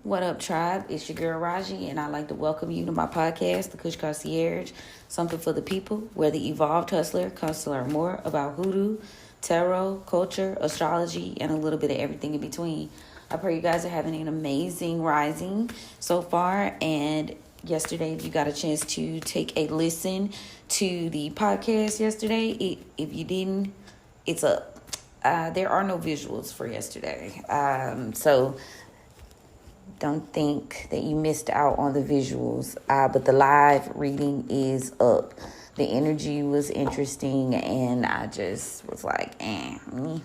What up, tribe? It's your girl Raji, and I'd like to welcome you to my podcast, The Kush Concierge, something for the people, where the evolved hustler comes to learn more about hoodoo, tarot, culture, astrology, and a little bit of everything in between. I pray you guys are having an amazing rising so far, and yesterday, if you got a chance to take a listen to the podcast yesterday, if you didn't, it's up. There are no visuals for yesterday, so don't think that you missed out on the visuals, but the live reading is up. The energy was interesting, and I just was like, for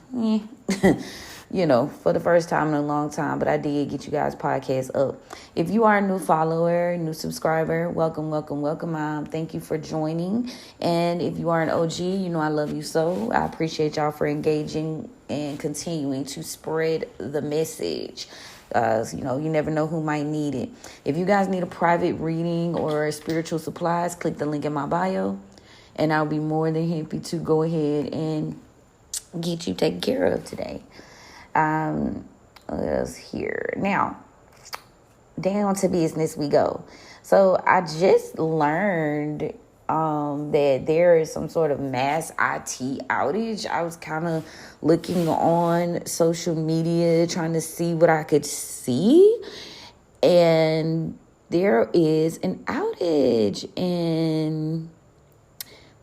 the first time in a long time. But I did get you guys' podcast up. If you are a new follower, new subscriber, welcome, welcome, welcome. Thank you for joining. And if you are an OG, you know I love you so. I appreciate y'all for engaging and continuing to spread the message. You never know who might need it. If you guys need a private reading or spiritual supplies, click the link in my bio, and I'll be more than happy to go ahead and get you taken care of today. What else here? Now, down to business we go. So I just learned that there is some sort of mass IT outage. I was kind of looking on social media, trying to see what I could see. And there is an outage. And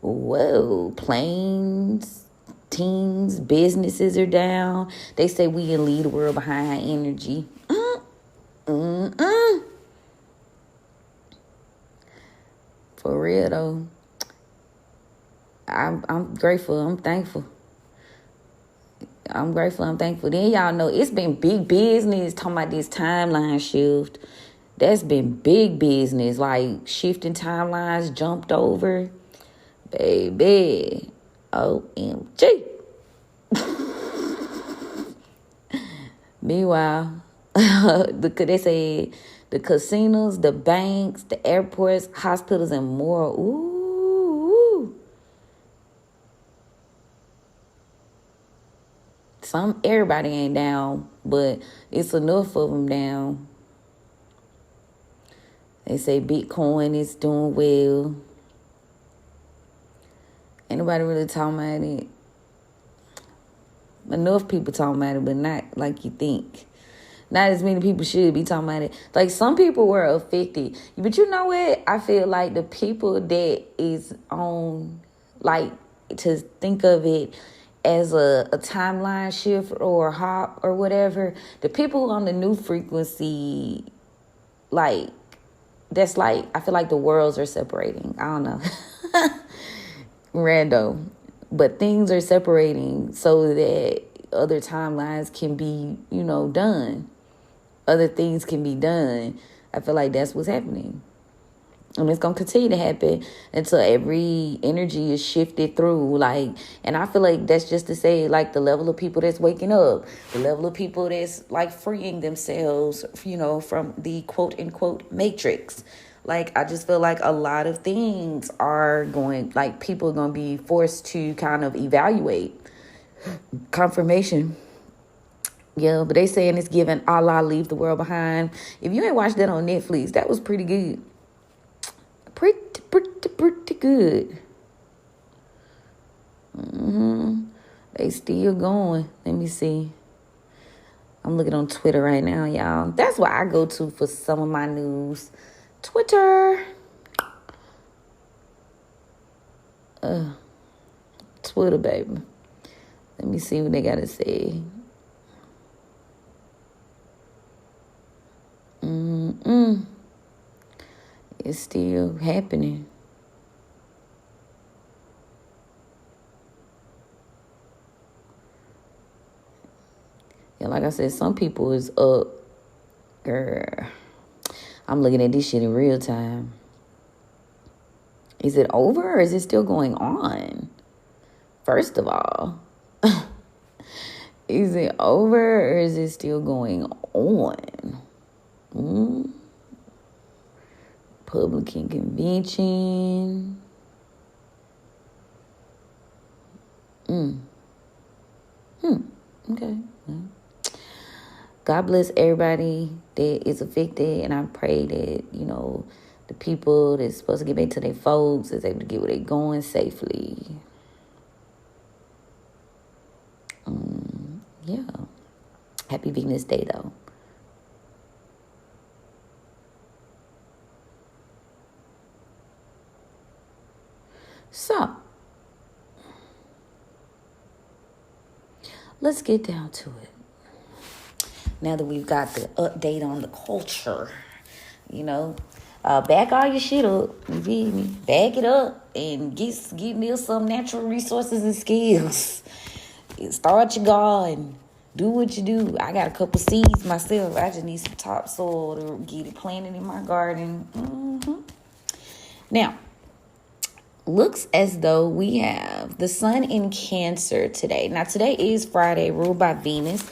whoa, planes, teams, businesses are down. They say we can lead the world behind high energy. For real though, I'm grateful. I'm thankful. Then y'all know it's been big business talking about this timeline shift. That's been big business. Like shifting timelines jumped over. Baby. OMG. Meanwhile, they say the casinos, the banks, the airports, hospitals, and more. Ooh. Everybody ain't down, but it's enough of them down. They say Bitcoin is doing well. Ain't nobody really talking about it. Enough people talking about it, but not like you think. Not as many people should be talking about it. Like, some people were affected. But you know what? I feel like the people that is on, like, to think of it as a timeline shift or a hop or whatever, the people on the new frequency, like, that's like, I feel like the worlds are separating. I don't know. Random. But things are separating so that other timelines can be, done. Other things can be done. I feel like that's what's happening. And it's going to continue to happen until every energy is shifted through. And I feel like that's just to say, like, the level of people that's waking up, the level of people that's, like, freeing themselves, from the quote-unquote matrix. Like, I just feel like a lot of things are going, like, people are going to be forced to kind of evaluate confirmation. Yeah, but they saying it's giving Allah Leave the World Behind. If you ain't watched that on Netflix, that was pretty good. Pretty good. They still going. Let me see. I'm looking on Twitter right now, y'all. That's what I go to for some of my news. Twitter. Twitter, baby. Let me see what they got to say. It's still happening. Yeah, like I said, some people is up. Girl, I'm looking at this shit in real time. Is it over or is it still going on? First of all, is it over or is it still going on? Republican convention. Okay. God bless everybody that is affected, and I pray that, you know, the people that's supposed to get back to their folks is able to get where they're going safely. Yeah. Happy Venus Day, though. So, let's get down to it. Now that we've got the update on the culture, you know, back all your shit up. You feel me? Back it up and get me some natural resources and skills. Start your garden. Do what you do. I got a couple seeds myself. I just need some topsoil to get it planted in my garden. Now, looks as though we have the sun in Cancer today. Now, today is Friday, ruled by Venus.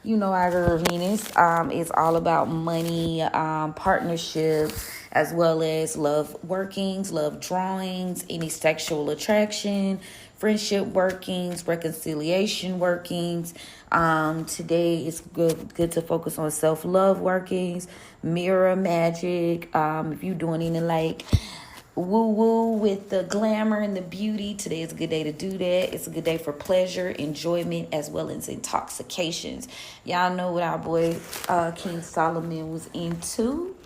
You know, our girl Venus is all about money, partnerships, as well as love workings, love drawings, any sexual attraction, friendship workings, reconciliation workings. Today is good to focus on self-love workings, mirror magic. If you're doing any like woo-woo with the glamour and the beauty, today is a good day to do that. It's a good day for pleasure, enjoyment, as well as intoxications. Y'all know what our boy King Solomon was into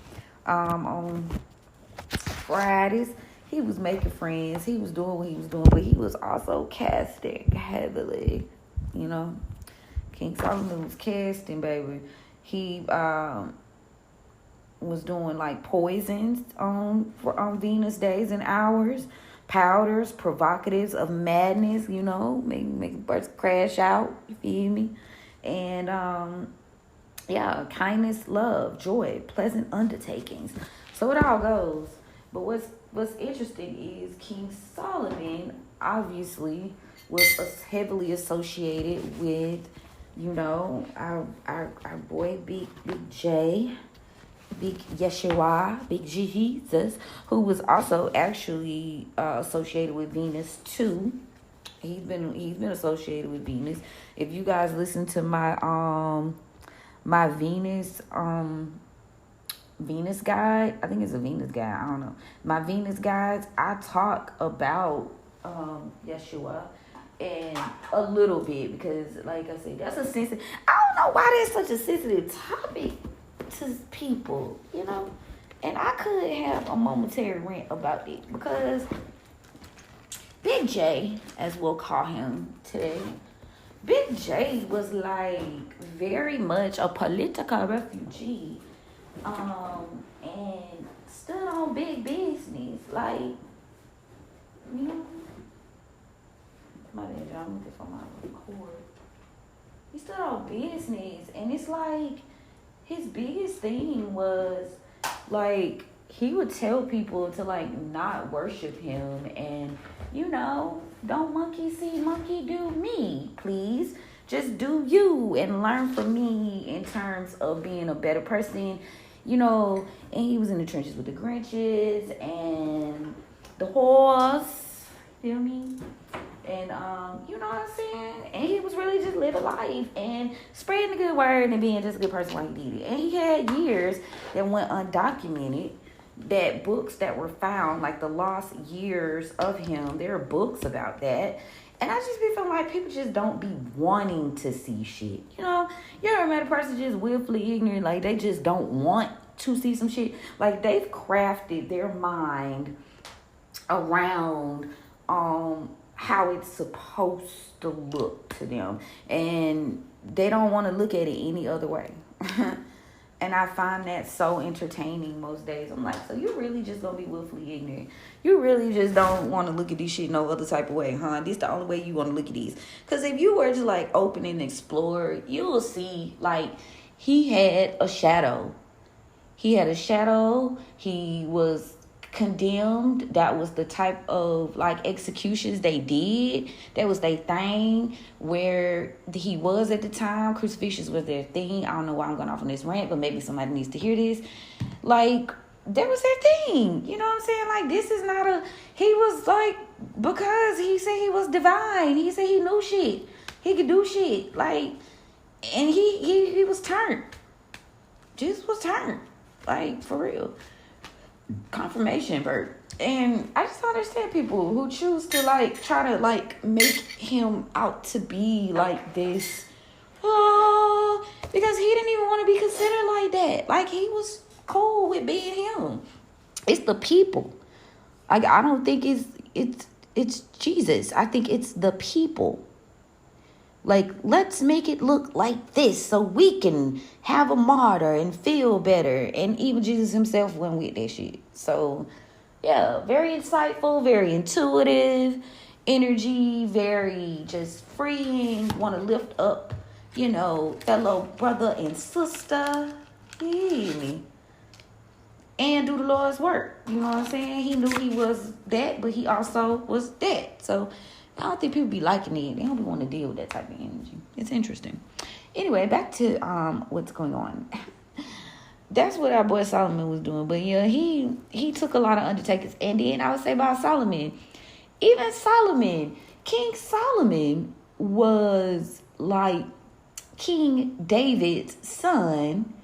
on Fridays. He was making friends. He was doing what he was doing, but he was also casting heavily. You know, King Solomon was casting, baby. He was doing like poisons on Venus days and hours, powders, provocatives of madness, you know, make birds crash out, you feel me? And yeah, kindness, love, joy, pleasant undertakings. So it all goes. But what's interesting is King Solomon obviously was heavily associated with, you know, our boy Big J, Big Yeshua, Big Jesus, who was also actually associated with Venus too. He's been associated with Venus. If you guys listen to my my Venus guide, I think it's a Venus guide, I don't know. My Venus guides, I talk about Yeshua and a little bit, because like I said, that's a sensitive, I don't know why that's such a sensitive topic to people, you know. And I could have a momentary rant about it, because Big J, as we'll call him today, Big J was like very much a political refugee, and stood on big business, like, you know. My bad, I'm looking for my record. He stood on business, and it's like his biggest thing was like he would tell people to like not worship him, and you know, don't monkey see, monkey do me, please. Just do you and learn from me in terms of being a better person, you know. And he was in the trenches with the Grinches and the horse, feel me? And, you know what I'm saying? And he was really just living life and spreading the good word and being just a good person while he did it. And he had years that went undocumented, that books that were found, like the lost years of him, there are books about that. And I just be feeling like people just don't be wanting to see shit. You know, you ever met a person just willfully ignorant, like they just don't want to see some shit? Like they've crafted their mind around how it's supposed to look to them, and they don't want to look at it any other way. And I find that so entertaining most days. I'm like, so you really just gonna be willfully ignorant? You really just don't want to look at this shit no other type of way, huh? This the only way you want to look at these? Because if you were to like open and explore, you'll see like he had a shadow. He had a shadow. He was condemned. That was the type of like executions they did. That was their thing. Where he was at the time, crucifixions was their thing. I don't know why I'm going off on this rant, but maybe somebody needs to hear this. Like, that was their thing. You know what I'm saying? Like, this is not a, he was like, because he said he was divine. He said he knew shit. He could do shit. Like, and he was turned. Jesus was turned. Like, for real. Confirmation, Bert. And I just don't understand people who choose to, like, try to, like, make him out to be like this. Oh, because he didn't even want to be considered like that. Like, he was cool with being him. It's the people. Like, I don't think it's Jesus. I think it's the people. Like, let's make it look like this so we can have a martyr and feel better. And even Jesus himself went with that shit. So, yeah, very insightful, very intuitive energy, very just freeing, want to lift up, you know, fellow brother and sister. You hear me? And do the Lord's work. You know what I'm saying? He knew he was that, but he also was that. So, I don't think people be liking it. They don't be want to deal with that type of energy. It's interesting. Anyway, back to what's going on. That's what our boy Solomon was doing. But yeah, he took a lot of undertakings. And then I would say about Solomon, even Solomon, King Solomon was like King David's son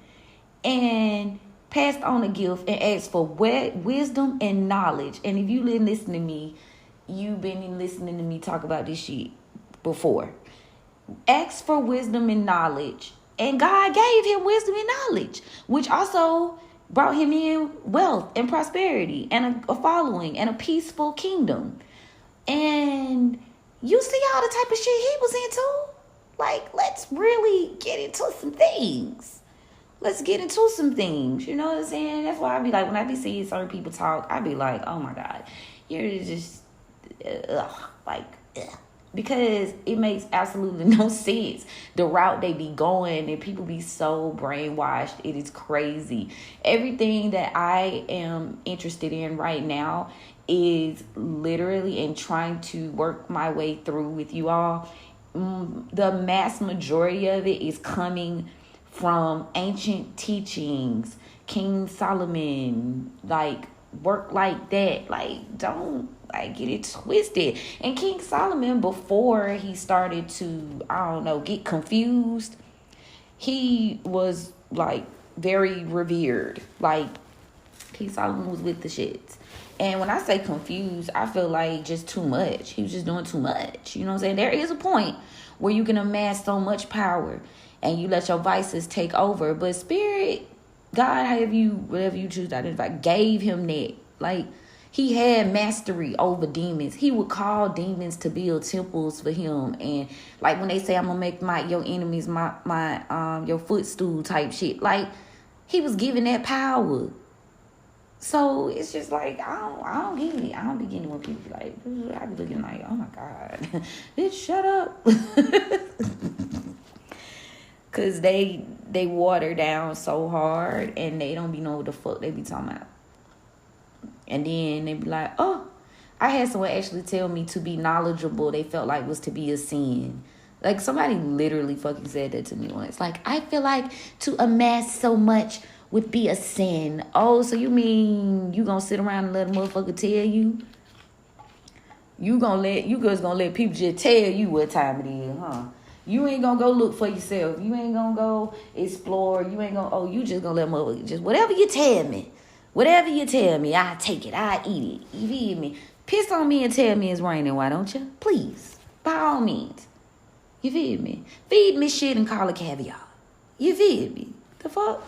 and passed on a gift and asked for wisdom and knowledge. And if you didn't listen to me, you've been listening to me talk about this shit before. Ask for wisdom and knowledge. And God gave him wisdom and knowledge, which also brought him in wealth and prosperity and a following and a peaceful kingdom. And you see all the type of shit he was into? Like, let's really get into some things. Let's get into some things. You know what I'm saying? That's why I be like, when I be seeing certain people talk, I be like, oh my God, you're just... because it makes absolutely no sense the route they be going, and people be so brainwashed. It is crazy. Everything that I am interested in right now is literally in trying to work my way through with you all. The mass majority of it is coming from ancient teachings, King Solomon, like work like that. Like, don't get it twisted. And King Solomon, before he started to, get confused, he was like very revered. Like, King Solomon was with the shits. And when I say confused, I feel like just too much. He was just doing too much. You know what I'm saying? There is a point where you can amass so much power and you let your vices take over. But Spirit, God, whatever you choose to identify, gave him that. Like, he had mastery over demons. He would call demons to build temples for him. And like when they say, I'm gonna make your enemies my your footstool type shit. Like, he was given that power. So it's just like, I don't get it. I don't be getting when people be like, I be looking like, oh my God, bitch, shut up. Cause they water down so hard and they don't be know what the fuck they be talking about. And then they be like, oh, I had someone actually tell me to be knowledgeable, they felt like was to be a sin. Like, somebody literally fucking said that to me once. Like, I feel like to amass so much would be a sin. Oh, so you mean you gonna sit around and let a motherfucker tell you? You just gonna let people just tell you what time it is, huh? You ain't gonna go look for yourself. You ain't gonna go explore. You just gonna let motherfucker just whatever you tell me. Whatever you tell me, I take it. I eat it. You feel me? Piss on me and tell me it's raining. Why don't you? Please. By all means. You feel me? Feed me shit and call it caviar. You feel me? The fuck?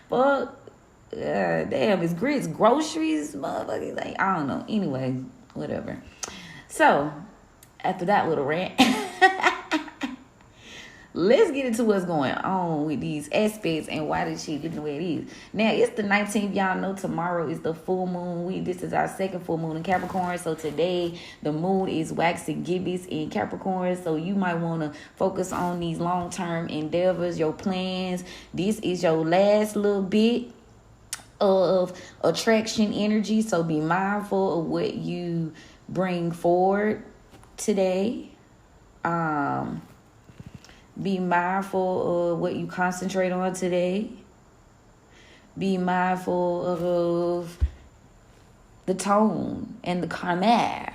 Fuck. Damn, it's grits, groceries, motherfucker. Like, I don't know. Anyway, whatever. So, after that little rant... Let's get into what's going on with these aspects and why this shit is the way it is. Now, it's the 19th. Y'all know tomorrow is the full moon. This is our second full moon in Capricorn. So today, the moon is waxing gibbous in Capricorn. So you might want to focus on these long-term endeavors, your plans. This is your last little bit of attraction energy. So be mindful of what you bring forward today. Be mindful of what you concentrate on today. Be mindful of the tone and the karma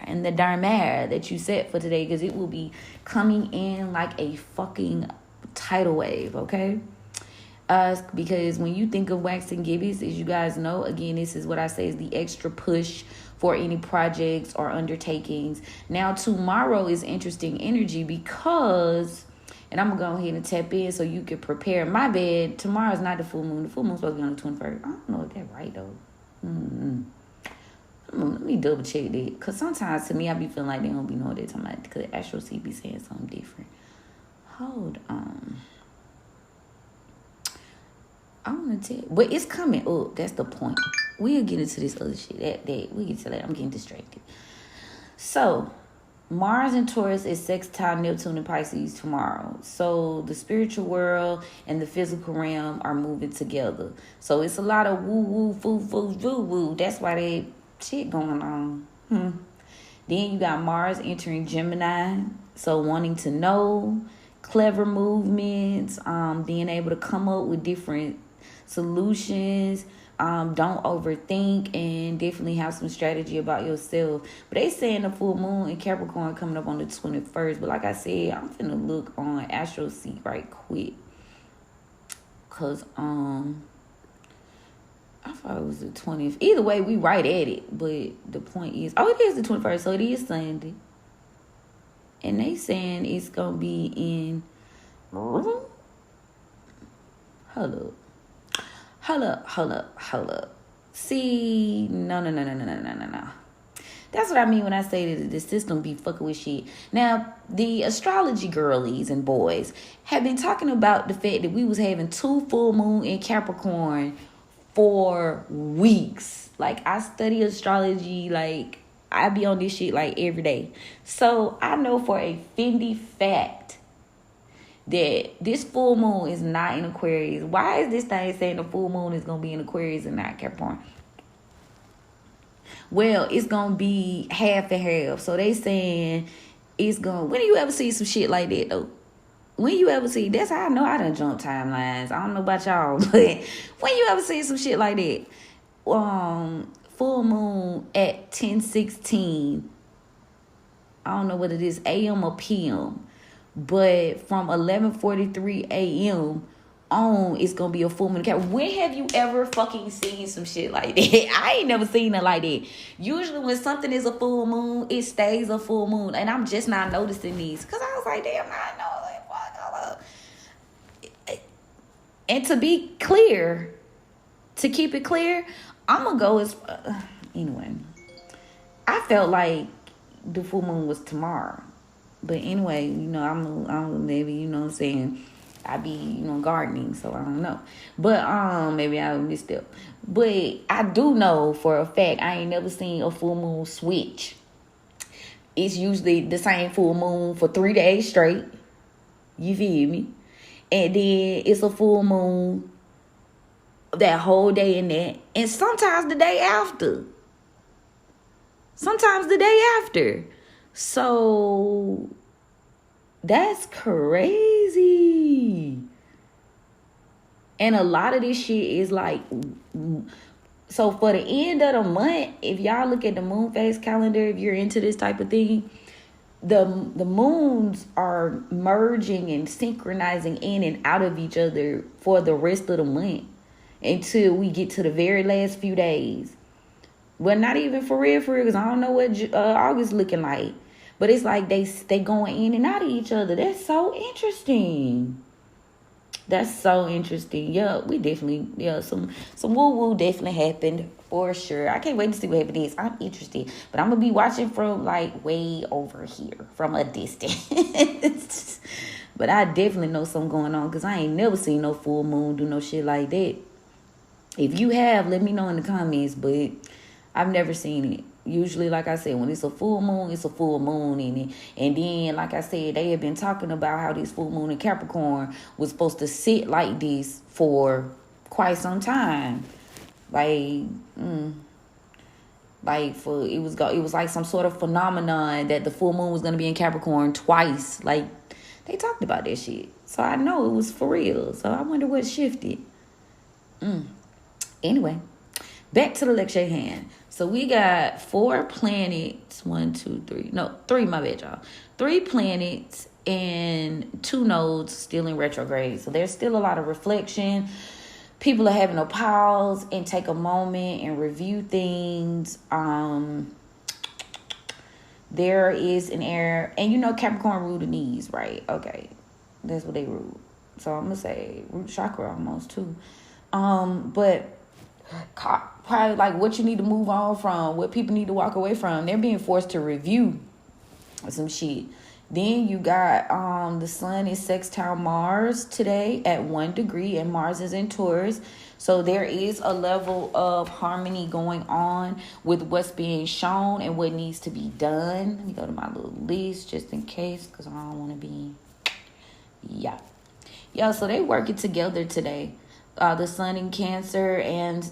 and the dharma that you set for today, because it will be coming in like a fucking tidal wave, okay? Because when you think of waxing gibbous, as you guys know, again, this is what I say is the extra push for any projects or undertakings. Now, tomorrow is interesting energy because, and I'm going to go ahead and tap in so you can prepare. My bad, tomorrow is not the full moon. The full moon's supposed to be on the 21st. I don't know if that's right, though. Let me double check that. Because sometimes to me, I be feeling like they don't be knowing what they're talking about. Because Astro C be saying something different. Hold on. I want to tell you. But it's coming up. That's the point. We'll get into this other shit. We'll get to that. I'm getting distracted. So, Mars and Taurus is sextile Neptune and Pisces tomorrow. So, the spiritual world and the physical realm are moving together. So, it's a lot of woo-woo, foo-foo, woo-woo. That's why they shit going on. Then you got Mars entering Gemini. So, wanting to know, clever movements, being able to come up with different solutions. Don't overthink and definitely have some strategy about yourself. But they saying the full moon in Capricorn coming up on the 21st. But like I said, I'm finna look on Astro Seek right quick. Cause I thought it was the 20th. Either way, we right at it. But the point is, it is the 21st, so it is Sunday. And they saying it's gonna be in hold up. See, no. That's what I mean when I say that the system be fucking with shit. Now, the astrology girlies and boys have been talking about the fact that we was having 2 full moon in Capricorn for weeks. Like, I study astrology, like, I be on this shit, like, every day. So, I know for a Fendi fact that this full moon is not in Aquarius. Why is this thing saying the full moon is going to be in Aquarius and not Capricorn? Well, it's going to be half and half. So they saying it's going to... When do you ever see some shit like that, though? When you ever see... That's how I know I done jump timelines. I don't know about y'all, but when you ever see some shit like that? Full moon at 10:16. I don't know what it is, AM or PM. But from 11:43 a.m. on, it's going to be a full moon. When have you ever fucking seen some shit like that? I ain't never seen it like that. Usually when something is a full moon, it stays a full moon. And I'm just not noticing these. Because I was like, damn, I know. Like, fuck. And to be clear, to keep it clear, I'm going to go as... anyway, I felt like the full moon was tomorrow. But anyway, I'm maybe, you know what I'm saying, I be, gardening, so I don't know. But maybe I missed it. But I do know for a fact I ain't never seen a full moon switch. It's usually the same full moon for 3 days straight. You feel me? And then it's a full moon that whole day in that. And sometimes the day after. So that's crazy. And a lot of this shit is like, so for the end of the month, if y'all look at the moon phase calendar, if you're into this type of thing, the moons are merging and synchronizing in and out of each other for the rest of the month until we get to the very last few days. Well, not even for real, because I don't know what August looking like. But it's like they going in and out of each other. That's so interesting. Yeah, we definitely, some woo-woo definitely happened for sure. I can't wait to see what happens. I'm interested. But I'm going to be watching from like way over here, from a distance. But I definitely know something going on because I ain't never seen no full moon do no shit like that. If you have, let me know in the comments. But I've never seen it. Usually, like I said, when it's a full moon, it's a full moon in it. And then, like I said, they have been talking about how this full moon in Capricorn was supposed to sit like this for quite some time. It was like some sort of phenomenon that the full moon was going to be in Capricorn twice. Like, they talked about that shit. So I know it was for real. So I wonder what shifted. Anyway, back to the lecture hand. So we got 4 planets. 1, 2, 3. No, 3, my bad, y'all. 3 planets and 2 nodes still in retrograde. So there's still a lot of reflection. People are having to pause and take a moment and review things. There is an error. And you know Capricorn rule the knees, right? Okay. That's what they rule. So I'm going to say root chakra almost too. But probably like what you need to move on from, what people need to walk away from. They're being forced to review some shit. Then you got the sun is sextile Mars today at 1 degree, and Mars is in Taurus. So there is a level of harmony going on with what's being shown and what needs to be done. Let me go to my little list just in case, because I don't want to be... Yeah, so they working together today. The sun in Cancer and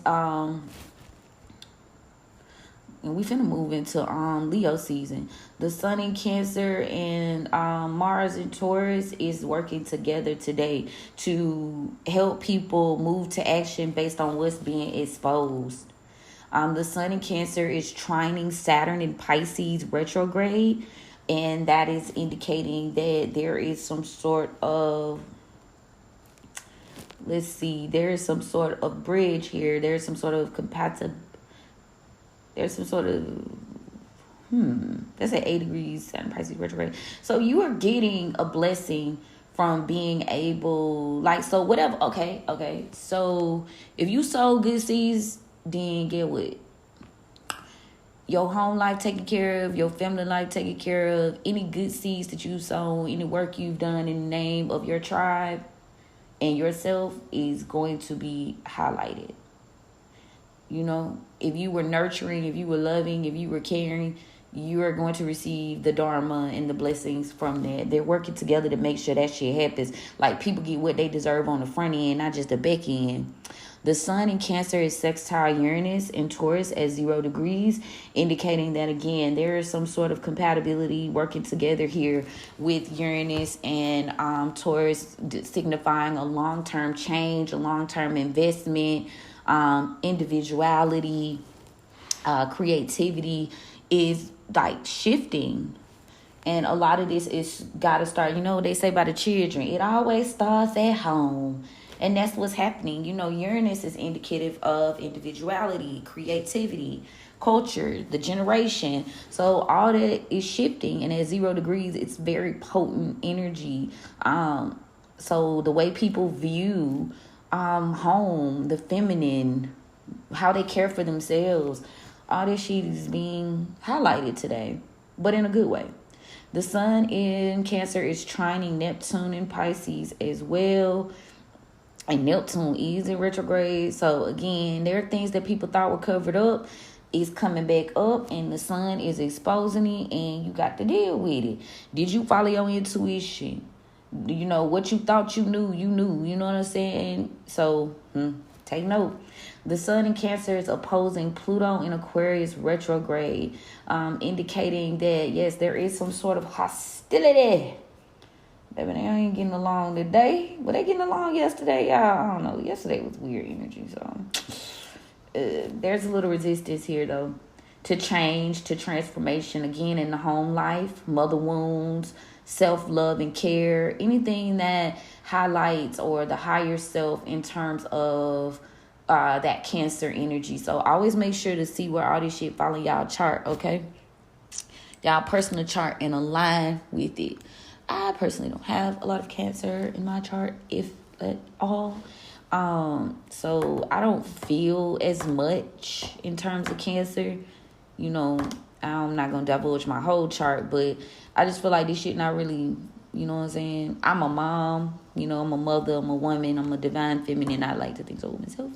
we finna move into Leo season. The sun in Cancer and Mars in Taurus is working together today to help people move to action based on what's being exposed. The sun in Cancer is trining Saturn in Pisces retrograde, and that is indicating that there is some sort of, there is some sort of bridge here. There's some sort of there's some sort of, that's at 8 degrees, Saturn Pisces retrograde. So you are getting a blessing from being able, so whatever, okay. So if you sow good seeds, then get what? Your home life taken care of, your family life taken care of, any good seeds that you sow, any work you've done in the name of your tribe and yourself is going to be highlighted. You know, if you were nurturing, if you were loving, if you were caring, you are going to receive the dharma and the blessings from that. They're working together to make sure that shit happens. Like, people get what they deserve on the front end, not just the back end. The sun in Cancer is sextile Uranus and Taurus at 0 degrees, indicating that, again, there is some sort of compatibility working together here with Uranus and Taurus, signifying a long-term change, a long-term investment, individuality, creativity is like shifting. And a lot of this is got to start, they say about the children, it always starts at home. And that's what's happening. Uranus is indicative of individuality, creativity, culture, the generation. So all that is shifting. And at 0 degrees, it's very potent energy. So the way people view home, the feminine, how they care for themselves, all this shit is being highlighted today, but in a good way. The sun in Cancer is trining Neptune in Pisces as well. And Neptune is in retrograde. So again, there are things that people thought were covered up is coming back up, and the sun is exposing it, and you got to deal with it. Did you follow your intuition? What you thought you knew, you know what I'm saying? So take note. The sun in Cancer is opposing Pluto in Aquarius retrograde, indicating that, yes, there is some sort of hostility. Baby, they ain't getting along today. Were they getting along yesterday? I don't know. Yesterday was weird energy. So there's a little resistance here, though, to change, to transformation. Again, in the home life, mother wounds, self-love and care, anything that highlights or the higher self in terms of that Cancer energy. So always make sure to see where all this shit fall in y'all chart, okay? Y'all personal chart and align with it. I personally don't have a lot of Cancer in my chart, if at all. So I don't feel as much in terms of Cancer. I'm not going to divulge my whole chart, but I just feel like this shit not really, what I'm saying? I'm a mom, I'm a mother, I'm a woman, I'm a divine feminine. I like to think so myself.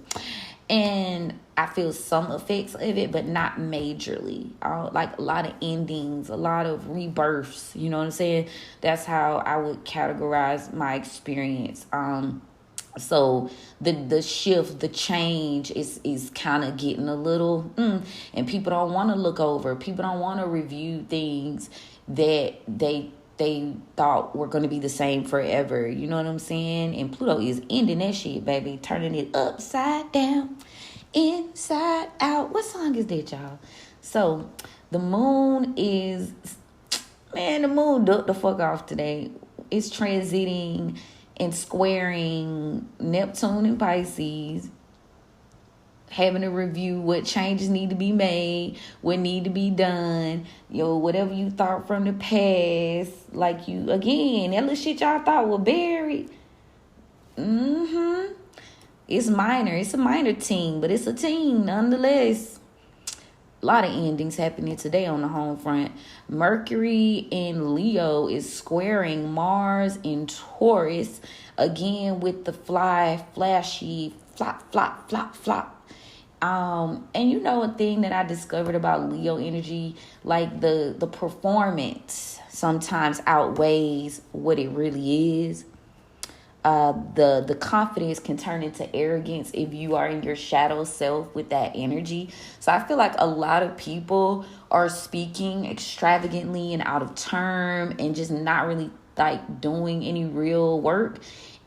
And I feel some effects of it, but not majorly. Like a lot of endings, a lot of rebirths, you know what I'm saying? That's how I would categorize my experience. So the shift, the change is kind of getting a little, and people don't want to look over. People don't want to review things that they thought were going to be the same forever. You know what I'm saying? And Pluto is ending that shit, baby. Turning it upside down, inside out. What song is that, y'all? So the moon is, the moon ducked the fuck off today. is transiting and squaring Neptune and Pisces, having to review what changes need to be made, what need to be done, whatever you thought from the past. Like that little shit y'all thought was buried. It's minor. It's a minor team, but it's a team nonetheless. A lot of endings happening today on the home front. Mercury in Leo is squaring Mars in Taurus. Again with the flashy, flop, flop, flop, flop. And a thing that I discovered about Leo energy, like the performance sometimes outweighs what it really is. The confidence can turn into arrogance if you are in your shadow self with that energy. So I feel like a lot of people are speaking extravagantly and out of term and just not really like doing any real work.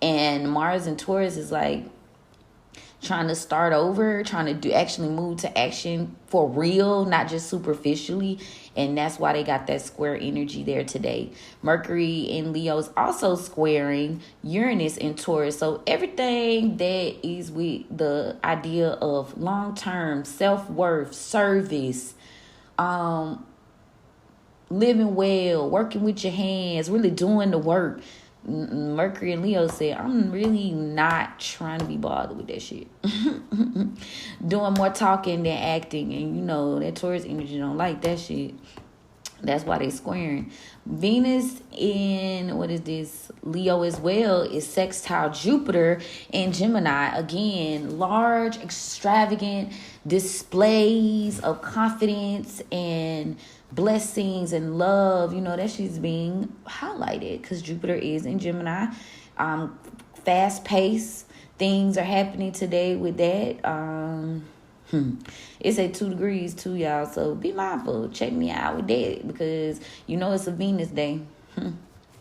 And Mars and Taurus is like trying to start over, trying to actually move to action for real, not just superficially. And that's why they got that square energy there today. Mercury in Leo is also squaring Uranus in Taurus. So everything that is with the idea of long-term self-worth, service, living well, working with your hands, really doing the work. Mercury and Leo said, I'm really not trying to be bothered with that shit. Doing more talking than acting. And that Taurus energy don't like that shit. That's why they squaring. Venus in, Leo as well, is sextile Jupiter in Gemini. Again, large, extravagant displays of confidence and blessings and love. That shit's being highlighted because Jupiter is in Gemini. Fast pace things are happening today with that. It's at 2 degrees too, y'all. So be mindful. Check me out with that because it's a Venus day.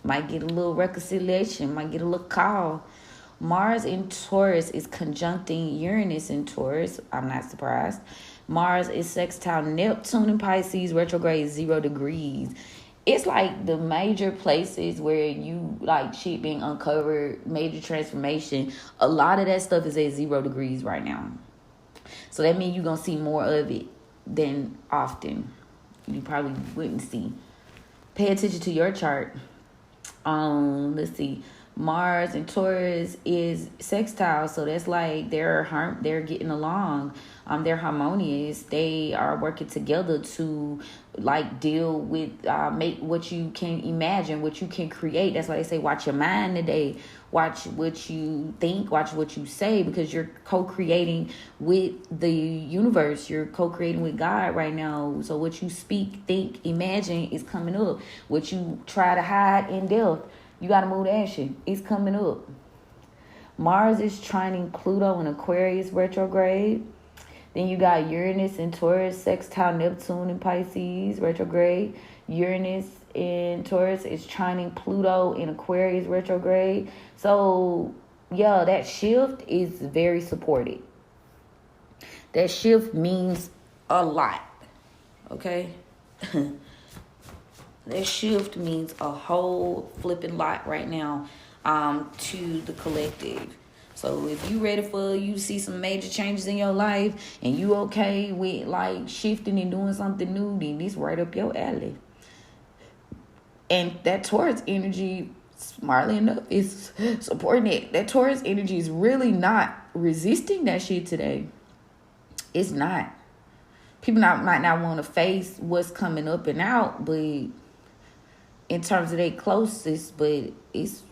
Might get a little reconciliation. Might get a little call. Mars in Taurus is conjuncting Uranus in Taurus. I'm not surprised. Mars is sextile Neptune in Pisces, retrograde 0 degrees. It's like the major places where you like shit being uncovered, major transformation. A lot of that stuff is at 0 degrees right now. So that means you're going to see more of it than often. You probably wouldn't see. Pay attention to your chart. Let's see. Mars and Taurus is sextile, so that's like they're getting along. They're harmonious. They are working together to like deal with make what you can imagine, what you can create. That's why they say watch your mind today. Watch what you think, watch what you say, because you're co-creating with the universe. You're co-creating with God right now. So what you speak, think, imagine is coming up. What you try to hide in death, you got to move to action. It's coming up. Mars is trining Pluto in Aquarius retrograde. Then you got Uranus in Taurus, sextile Neptune in Pisces retrograde. Uranus in Taurus is trining Pluto in Aquarius retrograde. So, yeah, that shift is very supported. That shift means a lot. Okay? That shift means a whole flipping lot right now to the collective. So if you see some major changes in your life and you okay with like shifting and doing something new, then this right up your alley. And that Taurus energy, smartly enough, is supporting it. That Taurus energy is really not resisting that shit today. It's not. People might not want to face what's coming up and out, but in terms of their closest, but it's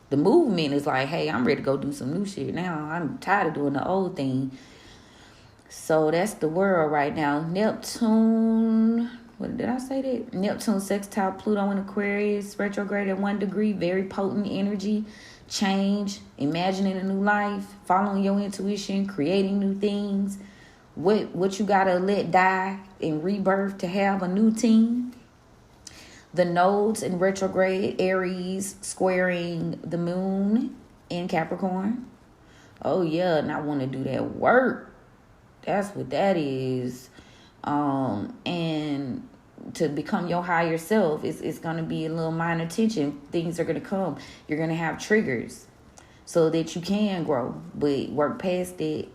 the movement is like, hey, I'm ready to go do some new shit now. I'm tired of doing the old thing. So that's the world right now. Neptune, what did I say that? Neptune sextile Pluto in Aquarius, retrograde at 1 degree, very potent energy, change, imagining a new life, following your intuition, creating new things. What you gotta let die and rebirth to have a new team. The nodes in retrograde Aries squaring the moon in Capricorn. Oh yeah, and I want to do that work. That's what that is. And to become your higher self. It's going to be a little minor tension. Things are going to come. You're going to have triggers so that you can grow, but work past it.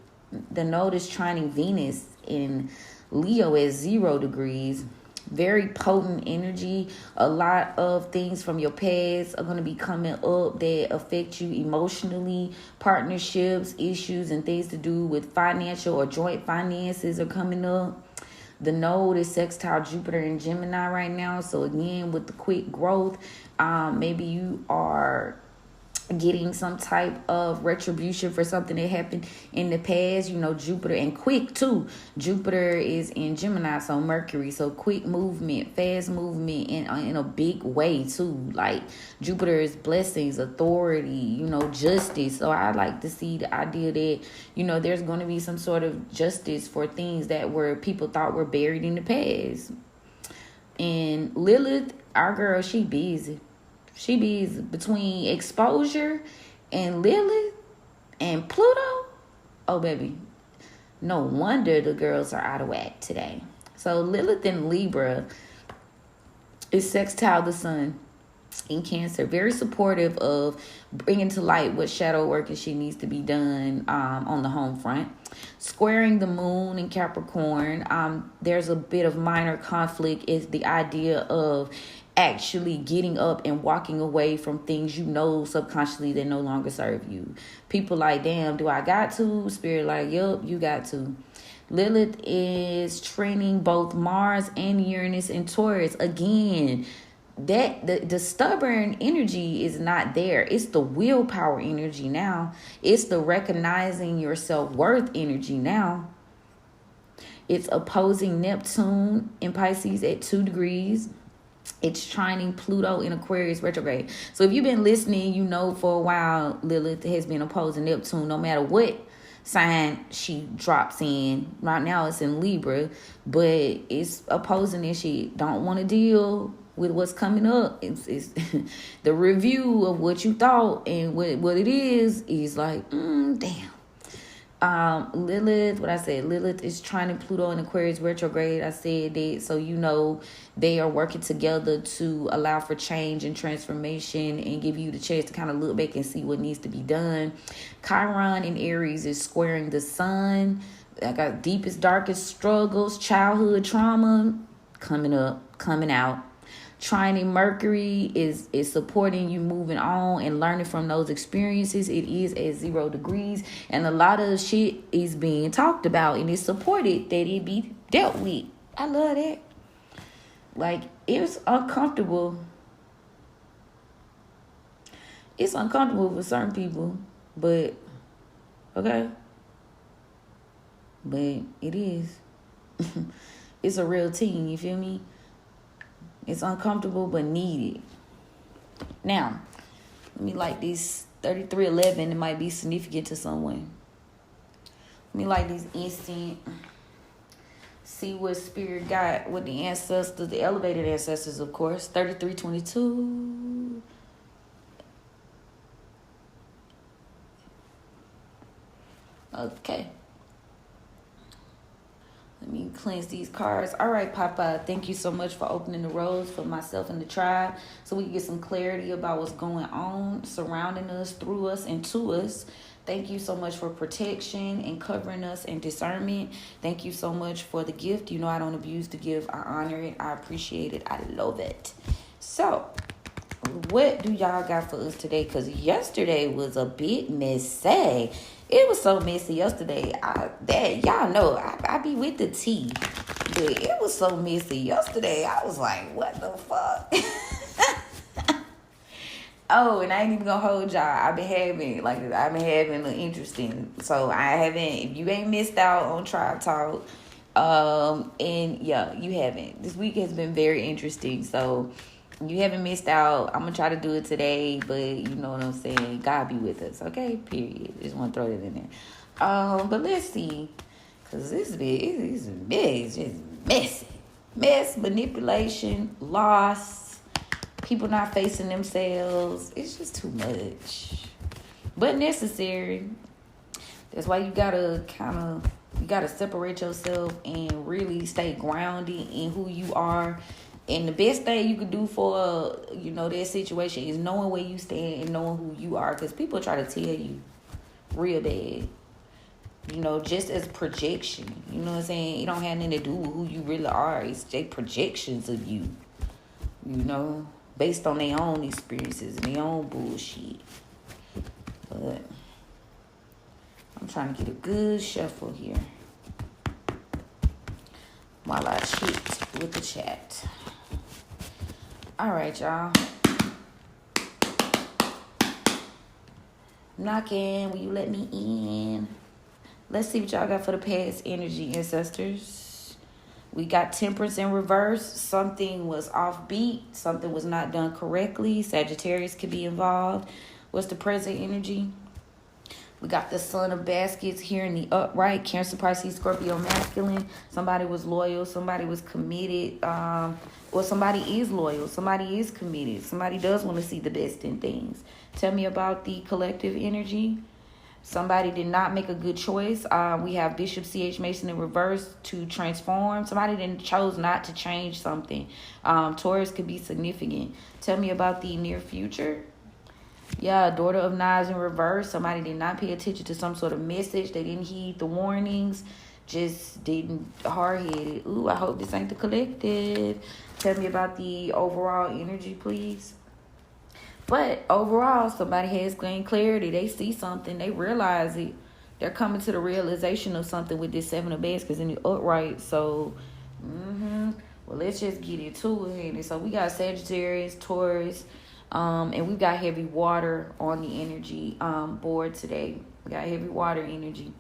The node is trining Venus in Leo at 0 degrees. Very potent energy. A lot of things from your past are going to be coming up that affect you emotionally. Partnerships, issues, and things to do with financial or joint finances are coming up. The node is sextile Jupiter in Gemini right now. So again, with the quick growth, maybe you are getting some type of retribution for something that happened in the past. Jupiter, and quick too. Jupiter is in Gemini, so Mercury, so quick movement, fast movement in a big way too. Like Jupiter is blessings, authority, justice. So I like to see the idea that there's going to be some sort of justice for things that were people thought were buried in the past. And Lilith, our girl, she busy. She be between exposure and Lilith and Pluto. Oh, baby. No wonder the girls are out of whack today. So Lilith in Libra is sextile the sun in Cancer. Very supportive of bringing to light what shadow work she needs to be done on the home front. Squaring the moon in Capricorn. There's a bit of minor conflict. Is the idea of actually getting up and walking away from things subconsciously that no longer serve you. People like, damn, do I got to? Spirit like, yup, you got to. Lilith is training both Mars and Uranus in Taurus. Again, that the stubborn energy is not there. It's the willpower energy now. It's the recognizing your self-worth energy now. It's opposing Neptune in Pisces at 2 degrees. It's trining Pluto in Aquarius retrograde. So if you've been listening, for a while, Lilith has been opposing Neptune no matter what sign she drops in. Right now it's in Libra, but it's opposing and she don't want to deal with what's coming up. It's the review of what you thought and what it is like, damn. Lilith, Lilith is trining Pluto in Aquarius retrograde. I said that so they are working together to allow for change and transformation and give you the chance to kind of look back and see what needs to be done. Chiron in Aries is squaring the sun. I got deepest, darkest struggles, childhood trauma coming out. Trining Mercury is supporting you moving on and learning from those experiences. It is at 0 degrees. And a lot of shit is being talked about and it's supported that it be dealt with. I love that. Like, it's uncomfortable. It's uncomfortable for certain people. But, okay. But it is. It's a real team, you feel me? It's uncomfortable but needed. Now, let me light this 3311. It might be significant to someone. Let me light these incense. See what spirit got with the ancestors, the elevated ancestors, of course. 3322. Okay. Let me cleanse these cards. All right, Papa. Thank you so much for opening the roads for myself and the tribe so we can get some clarity about what's going on surrounding us, through us, and to us. Thank you so much for protection and covering us and discernment. Thank you so much for the gift. I don't abuse the gift. I honor it. I appreciate it. I love it. So, what do y'all got for us today? Because yesterday was a bit messy. It was so messy yesterday. Y'all know I be with the tea. But it was so messy yesterday. I was like, what the fuck? Oh, and I ain't even gonna hold y'all. I've been having an interesting. So if you ain't missed out on Tribe Talk, and yeah, you haven't. This week has been very interesting. So you haven't missed out. I'm gonna try to do it today, but you know what I'm saying. God be with us, okay? Period. Just want to throw that in there. But let's see, cause this is just messy, manipulation, loss. People not facing themselves. It's just too much. But necessary. That's why you gotta separate yourself and really stay grounded in who you are And the best thing you could do for, that situation is knowing where you stand and knowing who you are. Because people try to tell you real bad, just as projection. You know what I'm saying? It don't have nothing to do with who you really are. It's just projections of you, based on their own experiences and their own bullshit. But I'm trying to get a good shuffle here while I cheat with the chat. All right, y'all. Knocking. Will you let me in? Let's see what y'all got for the past energy, ancestors. We got Temperance in reverse. Something was offbeat. Something was not done correctly. Sagittarius could be involved. What's the present energy? We got the Son of Baskets here in the upright. Cancer, Pisces, Scorpio, masculine. Somebody was loyal. Somebody was committed. Or somebody is loyal. Somebody is committed. Somebody does want to see the best in things. Tell me about the collective energy. Somebody did not make a good choice. We have Bishop C.H. Mason in reverse to transform. Somebody then chose not to change something. Taurus could be significant. Tell me about the near future. Yeah, Daughter of Knives in reverse. Somebody did not pay attention to some sort of message. They didn't heed the warnings. Just didn't hard-headed. Ooh, I hope this ain't the collective. Tell me about the overall energy, please. But overall, somebody has gained clarity. They see something. They realize it. They're coming to the realization of something with this Seven of Baskets in the upright. So, well, let's just get into it. And so we got Sagittarius, Taurus, and we've got heavy water on the energy board today. We got heavy water energy.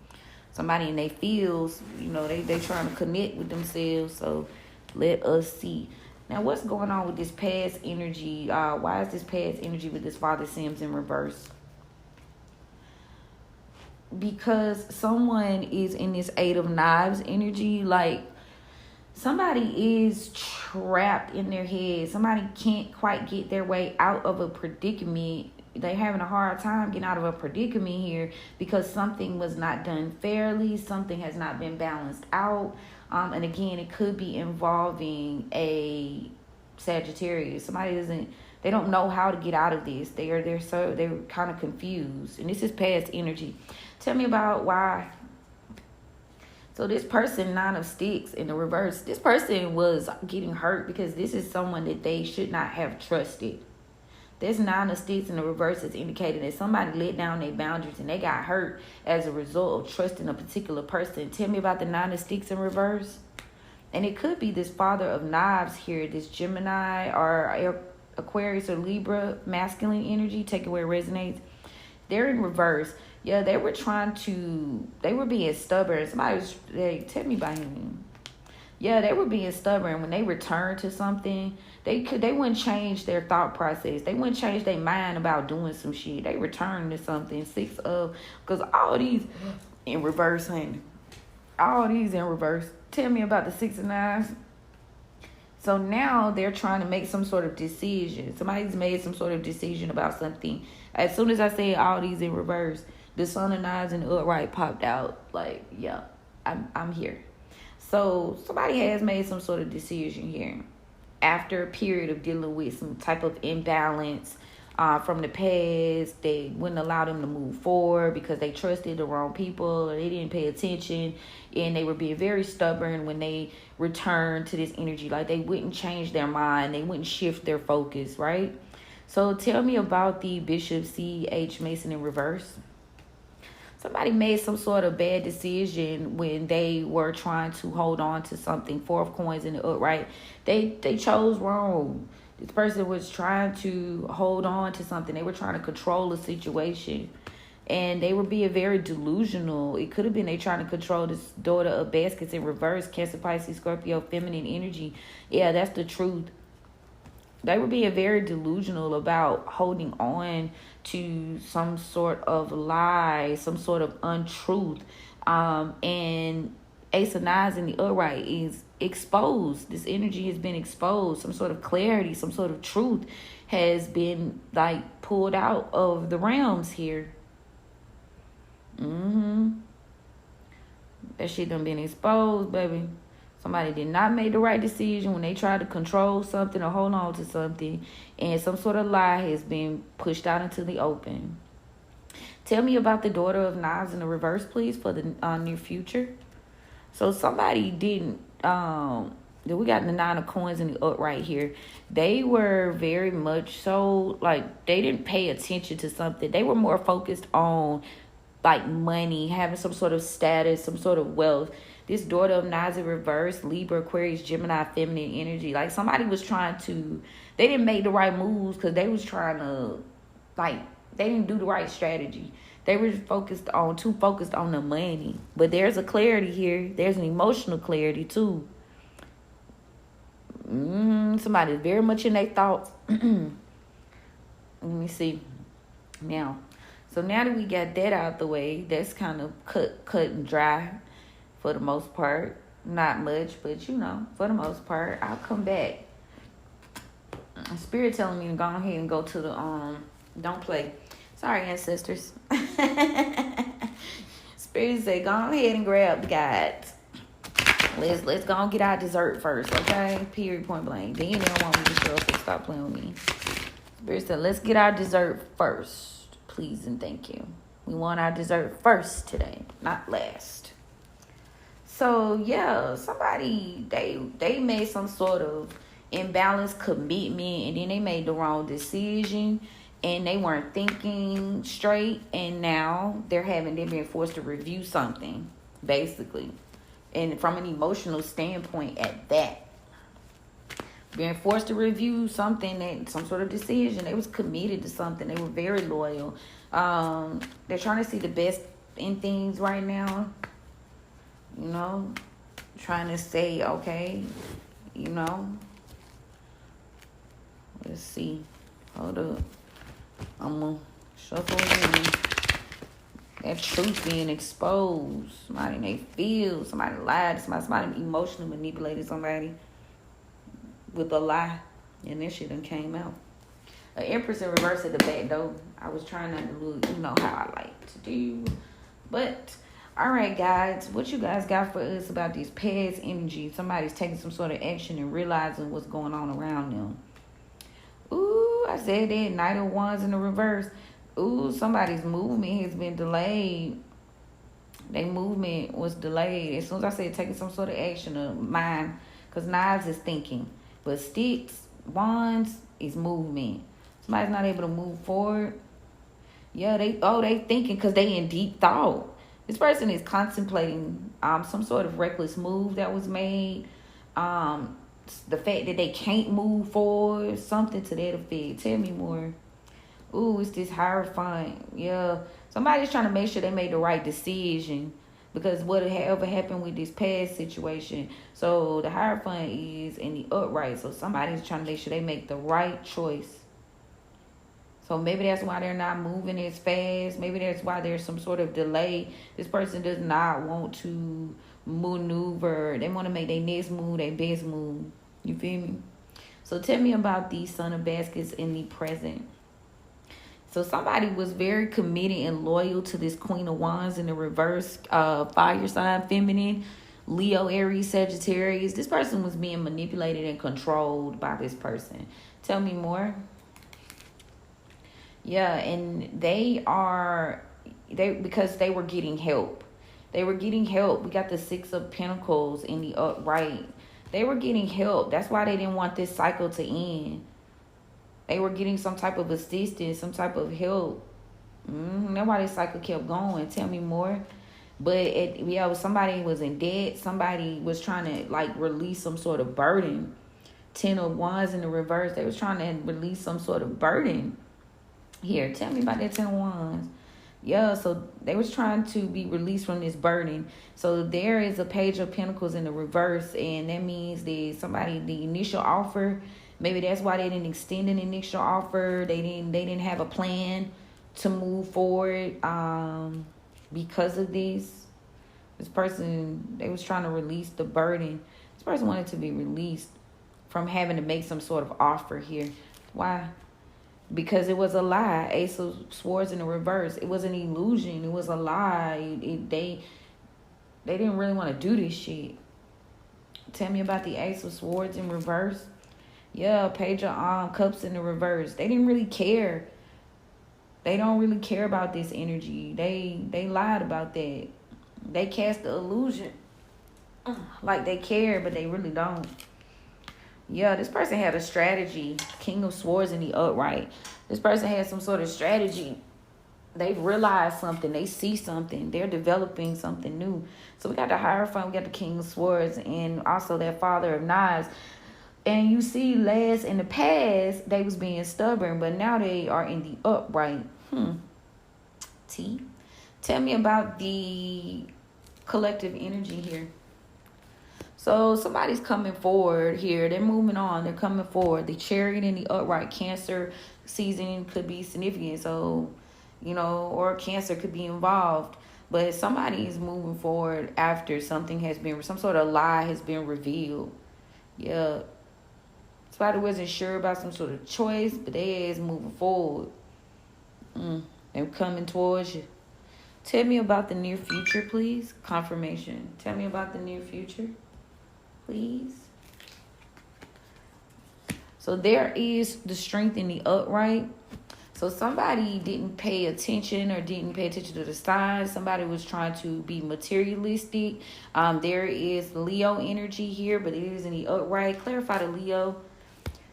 Somebody in their fields, they trying to connect with themselves. So let us see. Now, what's going on with this past energy? Why is this past energy with this Father Sims in reverse? Because someone is in this Eight of Knives energy. Like, somebody is trapped in their head. Somebody can't quite get their way out of a predicament. They're having a hard time getting out of a predicament here because something was not done fairly. Something has not been balanced out. And again, it could be involving a Sagittarius. They don't know how to get out of this. They're kind of confused. And this is past energy. Tell me about why. So this person, Nine of Sticks in the reverse, this person was getting hurt because this is someone that they should not have trusted. This Nine of Sticks in the reverse is indicating that somebody let down their boundaries and they got hurt as a result of trusting a particular person. Tell me about the Nine of Sticks in reverse. And it could be this Father of Knives here, this Gemini or Aquarius or Libra masculine energy. Take it where it resonates. They're in reverse. Yeah, they were being stubborn. Tell me about him. Yeah, they were being stubborn. When they returned to something, they wouldn't change their thought process. They wouldn't change their mind about doing some shit. They returned to something. Because all these in reverse, honey. All these in reverse. Tell me about the Six of Knives. So now they're trying to make some sort of decision. Somebody's made some sort of decision about something. As soon as I say all these in reverse, the Son of Knives and the upright popped out. Like, yeah, I'm here. So somebody has made some sort of decision here after a period of dealing with some type of imbalance from the past. They wouldn't allow them to move forward because they trusted the wrong people or they didn't pay attention, and they were being very stubborn when they returned to this energy. Like, they wouldn't change their mind. They wouldn't shift their focus, right? So tell me about the Bishop C.H. Mason in reverse. Somebody made some sort of bad decision when they were trying to hold on to something. Four of Coins in the upright. They chose wrong. This person was trying to hold on to something. They were trying to control a situation. And they were being very delusional. It could have been they trying to control this Daughter of Baskets in reverse. Cancer, Pisces, Scorpio, feminine energy. Yeah, that's the truth. They were being very delusional about holding on to some sort of lie, some sort of untruth. And Ace of Knives in the upright is exposed. This energy has been exposed. Some sort of clarity, some sort of truth has been like pulled out of the realms here. That shit done been exposed, baby. Somebody did not make the right decision when they tried to control something or hold on to something, and some sort of lie has been pushed out into the open. Tell me about the Daughter of Knives in the reverse, please, for the near future. So somebody didn't, we got the Nine of Coins in the upright here. They were very much so, like, they didn't pay attention to something. They were more focused on, like, money, having some sort of status, some sort of wealth. This Daughter of Knives in reverse, Libra, Aquarius, Gemini, feminine energy. Like, somebody was trying to, they didn't make the right moves because they was trying to, like, they didn't do the right strategy. They were too focused on the money. But there's a clarity here. There's an emotional clarity, too. Somebody's very much in their thoughts. Let me see. Now, so now that we got that out the way, that's kind of cut and dry for the most part. Not much, but for the most part, I'll come back. Spirit telling me to go ahead and go to the don't play. Sorry, ancestors. Spirit say, go ahead and grab the guides. Let's go and get our dessert first, okay? Period, point blank. Then they don't want me to show up, so stop playing with me. Spirit said, let's get our dessert first. Please and thank you. We want our dessert first today, not last. So, yeah, somebody, they made some sort of imbalanced commitment, and then they made the wrong decision. And they weren't thinking straight, and now they're being forced to review something, basically. And from an emotional standpoint at that. Being forced to review something, some sort of decision. They was committed to something. They were very loyal. They're trying to see the best in things right now. Trying to say, okay, let's see. Hold up. I'm going to shuffle in. That truth being exposed. Somebody they feel. Somebody lied. Somebody emotionally manipulated somebody with a lie. And that shit done came out. An Empress in reverse at the back door. I was trying not to look. How I like to do. But, all right, guys. What you guys got for us about these past energy? Somebody's taking some sort of action and realizing what's going on around them. Ooh, I said that. Knight of Wands in the reverse. Ooh, somebody's movement has been delayed. Their movement was delayed. As soon as I said taking some sort of action of mine, because knives is thinking. But sticks, wands is movement. Somebody's not able to move forward. Yeah, they thinking because they in deep thought. This person is contemplating some sort of reckless move that was made. The fact that they can't move forward, something to that effect. Tell me more. Ooh, it's this Hierophant. Yeah. Somebody's trying to make sure they made the right decision. Because whatever happened with this past situation. So the Hierophant is in the upright. So somebody's trying to make sure they make the right choice. So maybe that's why they're not moving as fast. Maybe that's why there's some sort of delay. This person does not want to maneuver. They want to make their next move, their best move. You feel me? So tell me about the Son of Baskets in the present. So somebody was very committed and loyal to this Queen of Wands in the reverse, fire sign, feminine, Leo, Aries, Sagittarius. This person was being manipulated and controlled by this person. Tell me more. Yeah, and because they were getting help. They were getting help. We got the Six of Pentacles in the upright. They were getting help. That's why they didn't want this cycle to end. They were getting some type of assistance, some type of help. That's why this cycle kept going. Tell me more. But somebody was in debt. Somebody was trying to release some sort of burden. 10 of Wands in the reverse. They was trying to release some sort of burden. Here, tell me about that 10 of Wands. Yeah, so they was trying to be released from this burden. So there is a Page of Pentacles in the reverse, and that means that the initial offer, maybe that's why they didn't extend an initial offer. They didn't have a plan to move forward because of this. This person, they was trying to release the burden. This person wanted to be released from having to make some sort of offer here. Why? Because it was a lie. Ace of Swords in the reverse. It was an illusion. It was a lie. They didn't really want to do this shit. Tell me about the Ace of Swords in reverse. Yeah, Page of Cups in the reverse. They didn't really care. They don't really care about this energy. They lied about that. They cast the illusion like they care, but they really don't. Yeah, this person had a strategy. King of Swords in the upright. This person had some sort of strategy. They've realized something. They see something. They're developing something new. So we got the Hierophant. We got the King of Swords. And also that Father of Knives. And you see, last in the past, they was being stubborn. But now they are in the upright. T. Tell me about the collective energy here. So somebody's coming forward here. They're moving on. They're coming forward. The Chariot in the upright. Cancer season could be significant. So, or Cancer could be involved. But somebody is moving forward after some sort of lie has been revealed. Yeah. Somebody wasn't sure about some sort of choice, but they is moving forward. They're coming towards you. Tell me about the near future, please. Confirmation. Tell me about the near future, please. So there is the Strength in the upright. So somebody didn't pay attention to the signs. Somebody was trying to be materialistic. There is Leo energy here, but it is in the upright. Clarify the Leo.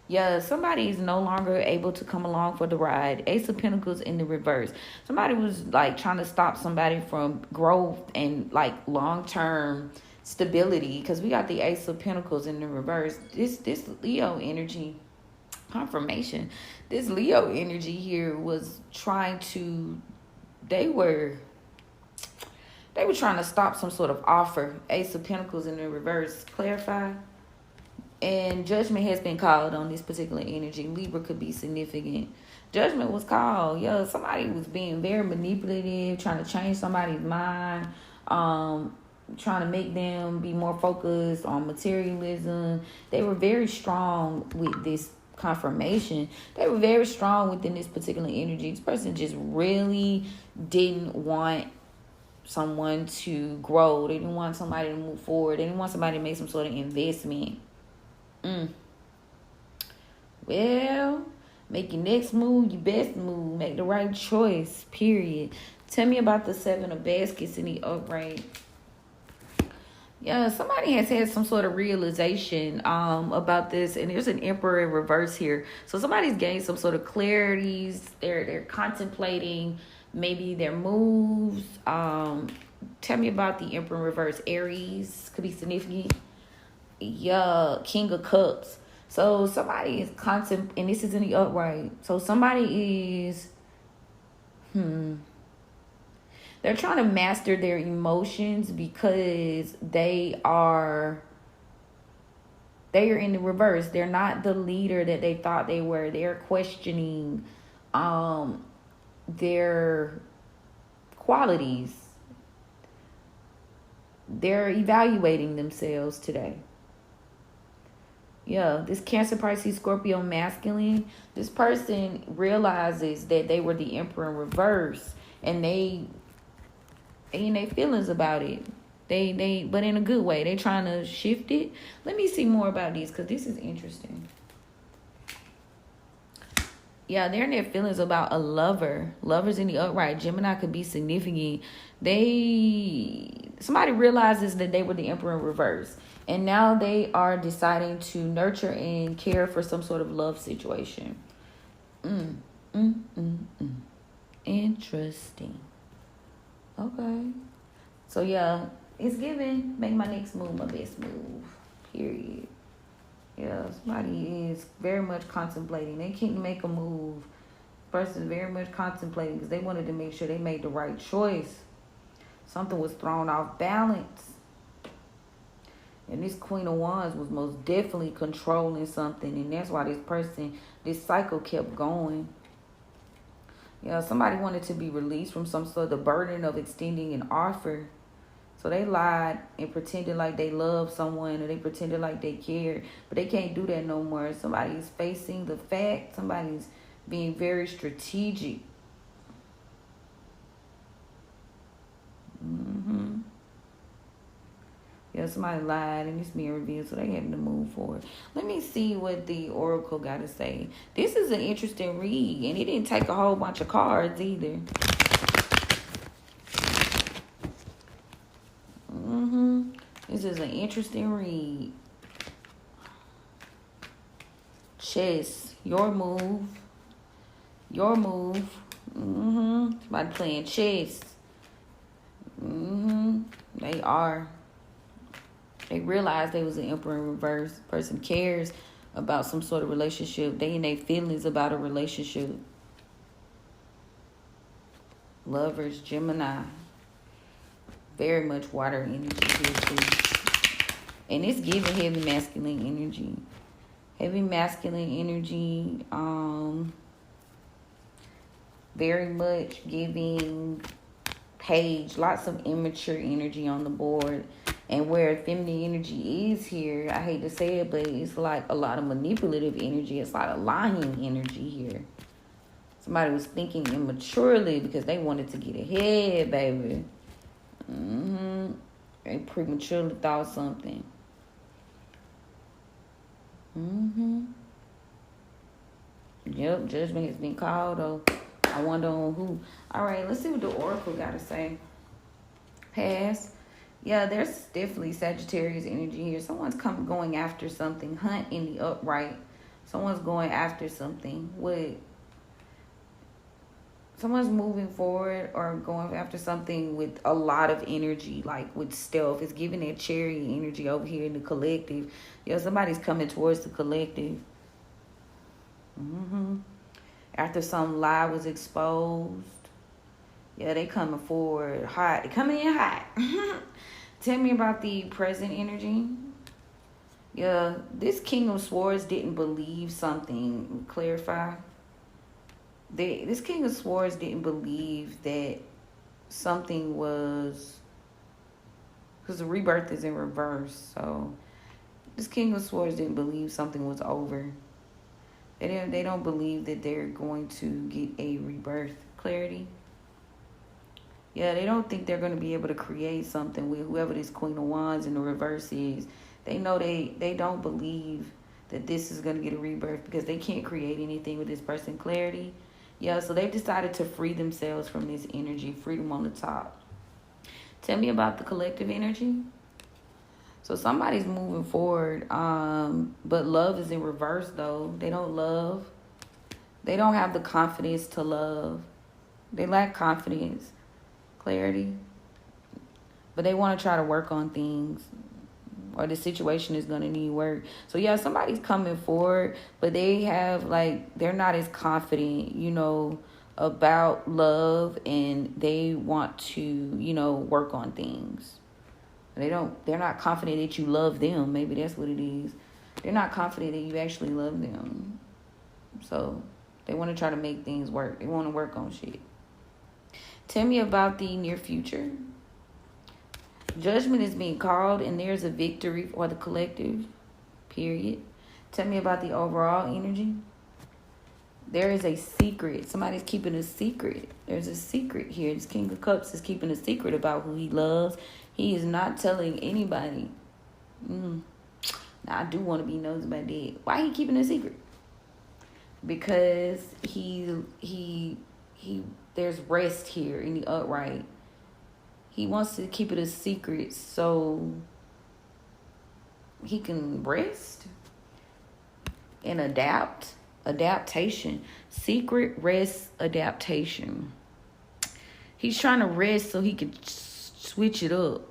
Yeah, somebody is no longer able to come along for the ride. Ace of Pentacles in the reverse. Somebody was trying to stop somebody from growth and long-term stability, because we got the Ace of Pentacles in the reverse. This Leo energy, confirmation. This Leo energy here was trying to, they were trying to stop some sort of offer. Ace of Pentacles in the reverse. Clarify. And judgment has been called on this particular energy. Libra could be significant. Judgment was called. Yeah, somebody was being very manipulative, trying to change somebody's mind, trying to make them be more focused on materialism. They were very strong with this confirmation. They were very strong within this particular energy. This person just really didn't want someone to grow. They didn't want somebody to move forward. They didn't want somebody to make some sort of investment. Well, make your next move your best move. Make the right choice, period. Tell me about the Seven of Baskets in the upright. Yeah, somebody has had some sort of realization about this, and there's an Emperor in reverse here. So somebody's gained some sort of clarities. They're contemplating maybe their moves. Tell me about the Emperor in reverse. Aries could be significant. Yeah, King of Cups. So somebody is and this is in the upright. So somebody is, they're trying to master their emotions because they are in the reverse. They're not the leader that they thought they were. They're questioning their qualities. They're evaluating themselves today. Yeah, this Cancer, Pisces, Scorpio, masculine. This person realizes that they were the Emperor in reverse, and they in their feelings about it. They but in a good way. They trying to shift it. Let me see more about these, because this is interesting. Yeah, they're in their feelings about a lover. Lovers in the upright. Gemini could be significant. Somebody realizes that they were the Emperor in reverse, and now they are deciding to nurture and care for some sort of love situation. Interesting. Okay. So yeah, it's given. Make my next move my best move. Period. Yeah, somebody is very much contemplating. They can't make a move. Person is very much contemplating because they wanted to make sure they made the right choice. Something was thrown off balance. And this Queen of Wands was most definitely controlling something. And that's why this cycle kept going. Yeah, somebody wanted to be released from some sort of burden of extending an offer. So they lied and pretended like they loved someone, or they pretended like they cared. But they can't do that no more. Somebody's facing the fact. Somebody's being very strategic. Yeah, Yeah, somebody lied and it's being revealed, so they having to move forward. Let me see what the Oracle got to say. This is an interesting read, and it didn't take a whole bunch of cards either. This is an interesting read. Chess, your move. Your move. Somebody playing chess. They are. They realized they was an Emperor in reverse. Person cares about some sort of relationship. They in their feelings about a relationship. Lovers, Gemini. Very much water energy here too. And it's giving heavy masculine energy. Heavy masculine energy. Very much giving Page. Lots of immature energy on the board. And where feminine energy is here, I hate to say it, but it's like a lot of manipulative energy. It's like a lying energy here. Somebody was thinking immaturely because they wanted to get ahead, baby. They prematurely thought something. Yep, judgment has been called, though. I wonder on who. All right, let's see what the Oracle got to say. Pass. Yeah, there's definitely Sagittarius energy here. Someone's going after something. Hunt in the upright. Someone's going after something. Someone's moving forward or going after something with a lot of energy, like with stealth. It's giving that Chariot energy over here in the collective. Yeah, somebody's coming towards the collective. After some lie was exposed. Yeah, they coming forward hot. They coming in hot. Tell me about the present energy. Yeah, this King of Swords didn't believe something. Clarify. This King of Swords didn't believe that something was... Because the rebirth is in reverse. So, this King of Swords didn't believe something was over. They don't believe that they're going to get a rebirth. Clarity. Yeah, they don't think they're going to be able to create something with whoever this Queen of Wands in the reverse is. They know they don't believe that this is going to get a rebirth because they can't create anything with this person. Clarity. Yeah, so they've decided to free themselves from this energy. Freedom on the top. Tell me about the collective energy. So somebody's moving forward, but love is in reverse, though. They don't love. They don't have the confidence to love. They lack confidence, clarity. But they want to try to work on things, or the situation is going to need work. So, yeah, somebody's coming forward, but they're not as confident, about love, and they want to, work on things. They're not confident that you love them. Maybe that's what it is. They're not confident that you actually love them. So they want to try to make things work. They want to work on shit. Tell me about the near future. Judgment is being called and there's a victory for the collective. Period. Tell me about the overall energy. There is a secret. Somebody's keeping a secret. There's a secret here. This King of Cups is keeping a secret about who he loves. He is not telling anybody. Now, I do want to be nosy about that. Why he keeping a secret? Because there's rest here in the upright. He wants to keep it a secret so he can rest and adapt. Adaptation. Secret, rest, adaptation. He's trying to rest so he can switch it up.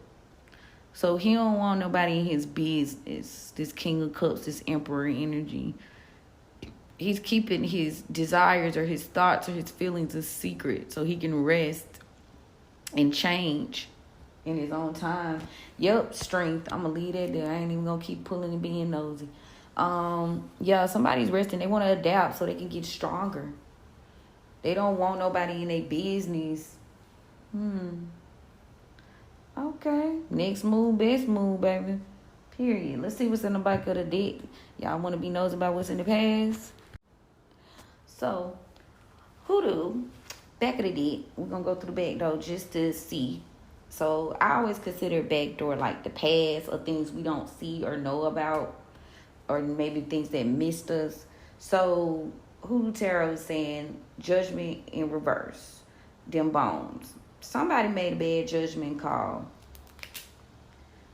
So he don't want nobody in his business. This King of Cups, this Emperor energy. He's keeping his desires or his thoughts or his feelings a secret so he can rest and change in his own time. Yep, strength. I'm going to leave that there. I ain't even going to keep pulling and being nosy. Yeah, somebody's resting. They want to adapt so they can get stronger. They don't want nobody in their business. Okay. Next move, best move, baby. Period. Let's see what's in the back of the deck. Y'all want to be nosy about what's in the past? So, Hoodoo, back of the deck. We're going to go through the back, though, just to see. So I always consider backdoor like the past or things we don't see or know about, or maybe things that missed us. So Hoodoo Tarot is saying judgment in reverse. Them bones. Somebody made a bad judgment call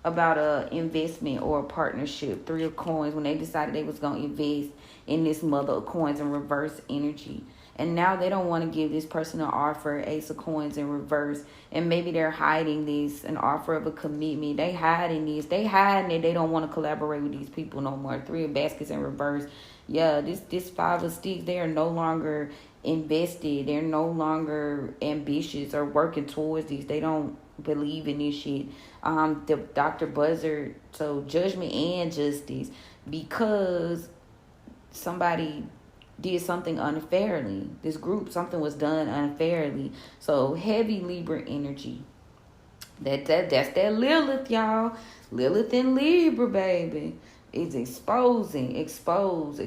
about a investment or a partnership. Three of Coins, when they decided they was going to invest in this Mother of Coins in reverse energy. And now they don't want to give this person an offer, Ace of Coins in reverse. And maybe they're hiding this, an offer of a commitment. They hiding this. They hiding it. They don't want to collaborate with these people no more. Three of Baskets in reverse. Yeah, this Five of Sticks, they are no longer invested. They're no longer ambitious or working towards these. They don't believe in this shit. The Dr. Buzzard, so judgment and justice, because somebody did something unfairly. This group, something was done unfairly. So heavy Libra energy. That's that Lilith, y'all. Lilith and Libra, baby. It's exposing, expose.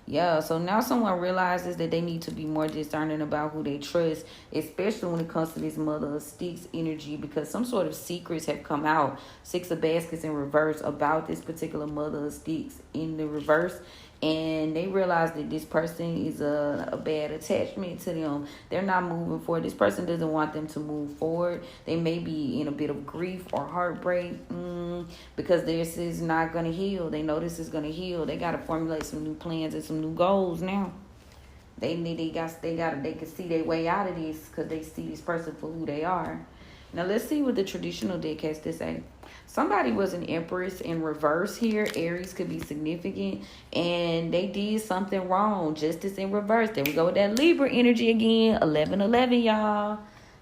Yeah, so now someone realizes that they need to be more discerning about who they trust, especially when it comes to this Mother of Sticks energy, because some sort of secrets have come out. Six of Baskets in reverse about this particular Mother of Sticks in the reverse. And they realize that this person is a bad attachment to them. They're not moving forward. This person doesn't want them to move forward. They may be in a bit of grief or heartbreak because this is not going to heal. They know this is going to heal. They got to formulate some new plans and some new goals now. They can see their way out of this because they see this person for who they are. Now let's see what the traditional deck has to say. Somebody was an Empress in reverse here. Aries could be significant. And they did something wrong. Justice in reverse. There we go with that Libra energy again. 11-11, y'all.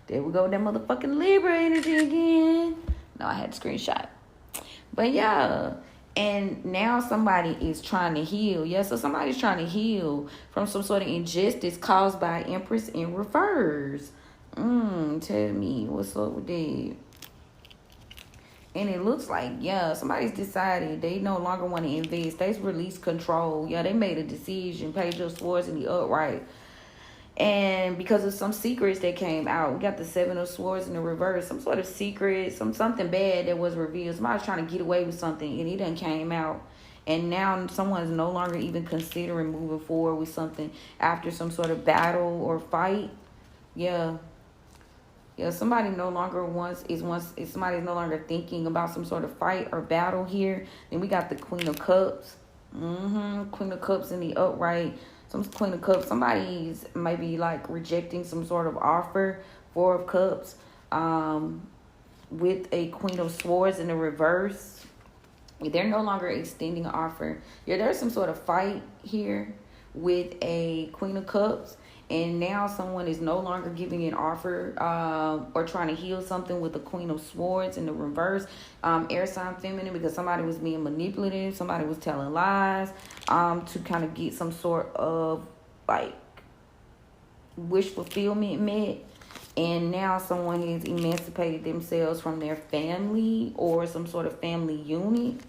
There we go with that motherfucking Libra energy again. No, I had to screenshot. But yeah. And now somebody is trying to heal. Yeah, so somebody's trying to heal from some sort of injustice caused by Empress in reverse. Tell me what's up with that. And it looks like, yeah, somebody's decided they no longer want to invest. They've released control. Yeah, they made a decision. Page of Swords in the upright. And because of some secrets that came out, we got the Seven of Swords in the reverse. Some sort of secret, something bad that was revealed. Somebody's trying to get away with something, and it done came out. And now someone is no longer even considering moving forward with something after some sort of battle or fight. Yeah. Yeah, somebody no longer somebody's no longer thinking about some sort of fight or battle here. Then we got the Queen of Cups. Queen of Cups in the upright. Some Queen of Cups. Somebody's maybe like rejecting some sort of offer. Four of Cups. With a Queen of Swords in the reverse. They're no longer extending an offer. Yeah, there's some sort of fight here with a Queen of Cups. And now someone is no longer giving an offer or trying to heal something with the Queen of Swords in the reverse. Air sign feminine, because somebody was being manipulative. Somebody was telling lies to kind of get some sort of like wish fulfillment met. And now someone has emancipated themselves from their family or some sort of family unit.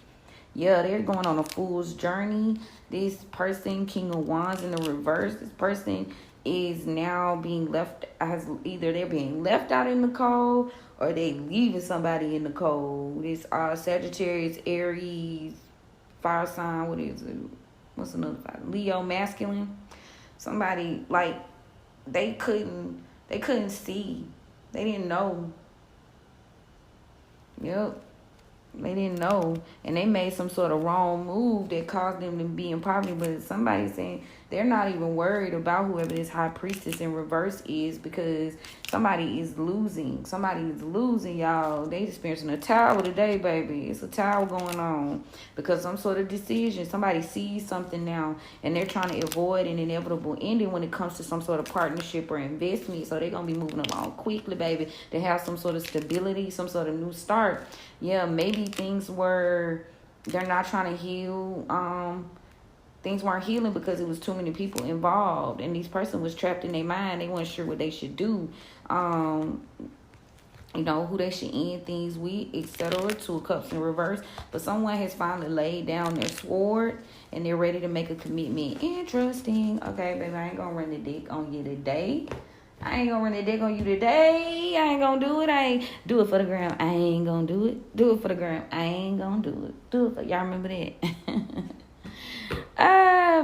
Yeah, they're going on a fool's journey. This person, King of Wands in the reverse, this person is now being left, as either they're being left out in the cold or they leaving somebody in the cold. This Sagittarius, Aries, fire sign, what is it? What's another fire? Leo, masculine. Somebody like they couldn't see. They didn't know. Yep. They didn't know. And they made some sort of wrong move that caused them to be in poverty. But somebody's saying they're not even worried about whoever this high priestess in reverse is, because somebody is losing. Somebody is losing, y'all. They experiencing a tower today, baby. It's a tower going on because some sort of decision. Somebody sees something now and they're trying to avoid an inevitable ending when it comes to some sort of partnership or investment. So they're going to be moving along quickly, baby, to have some sort of stability, some sort of new start. Yeah, maybe they're not trying to heal. Things weren't healing because it was too many people involved, and this person was trapped in their mind. They weren't sure what they should do, who they should end things with, etc. Two of Cups in reverse. But someone has finally laid down their sword and they're ready to make a commitment. Interesting. Okay, baby, I ain't gonna run the dick on you today. I ain't gonna run that dick on you today. I ain't gonna do it. I ain't do it for the gram. I ain't gonna do it. Do it for the gram. I ain't gonna do it. Do it for y'all remember that?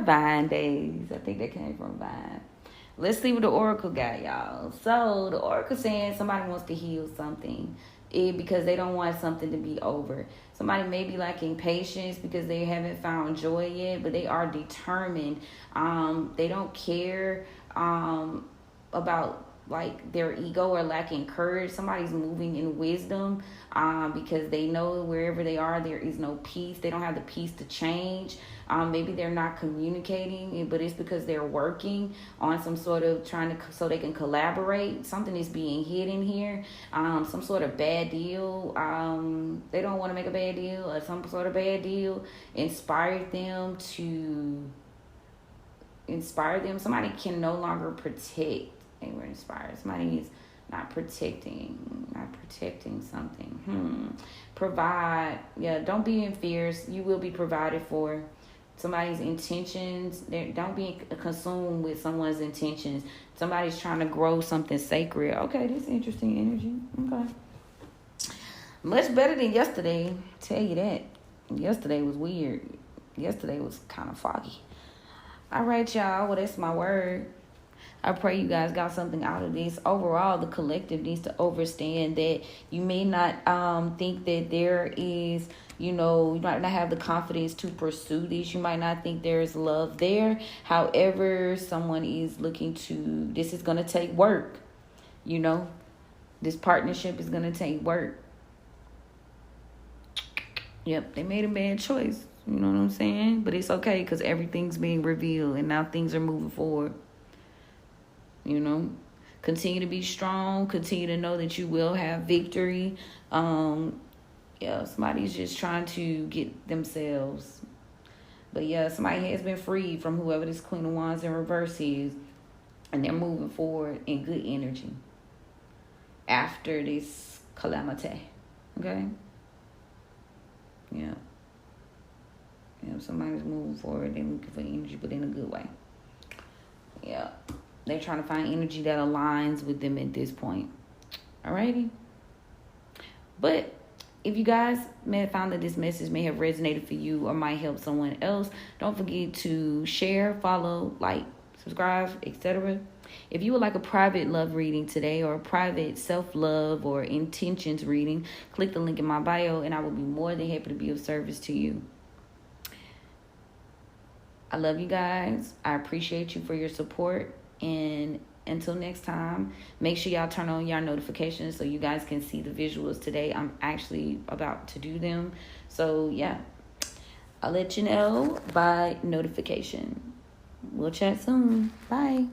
Vine days. I think that came from Vine. Let's see what the Oracle got, y'all. So the Oracle saying somebody wants to heal something because they don't want something to be over. Somebody may be lacking patience because they haven't found joy yet, but they are determined. They don't care about like their ego or lacking courage. Somebody's moving in wisdom because they know wherever they are, there is no peace. They don't have the peace to change. Maybe they're not communicating, but it's because they're working on some sort of so they can collaborate. Something is being hidden here. Some sort of bad deal. They don't want to make a bad deal, or some sort of bad deal inspired them. Somebody can no longer protect. They were inspired. Somebody is not protecting something. Provide. Yeah, don't be in fears. You will be provided for. Somebody's intentions. Don't be consumed with someone's intentions. Somebody's trying to grow something sacred. Okay, this is interesting energy. Okay. Much better than yesterday. Tell you that. Yesterday was weird. Yesterday was kind of foggy. All right, y'all. Well, that's my word. I pray you guys got something out of this. Overall, the collective needs to understand that you may not think that there is, you might not have the confidence to pursue this. You might not think there's love there. However, someone is looking to, this is going to take work. This partnership is going to take work. Yep, they made a bad choice. You know what I'm saying? But it's okay because everything's being revealed and now things are moving forward. Continue to be strong. Continue to know that you will have victory. Somebody's just trying to get themselves. But yeah, somebody has been freed from whoever this Queen of Wands in reverse is. And they're moving forward in good energy after this calamity. Okay? Yeah. Somebody's moving forward. They're looking for energy, but in a good way. Yeah. They're trying to find energy that aligns with them at this point. Alrighty. But if you guys may have found that this message may have resonated for you or might help someone else, don't forget to share, follow, like, subscribe, etc. If you would like a private love reading today or a private self-love or intentions reading, click the link in my bio and I will be more than happy to be of service to you. I love you guys. I appreciate you for your support. And until next time, make sure y'all turn on y'all notifications so you guys can see the visuals today. I'm actually about to do them. So, yeah, I'll let you know by notification. We'll chat soon. Bye.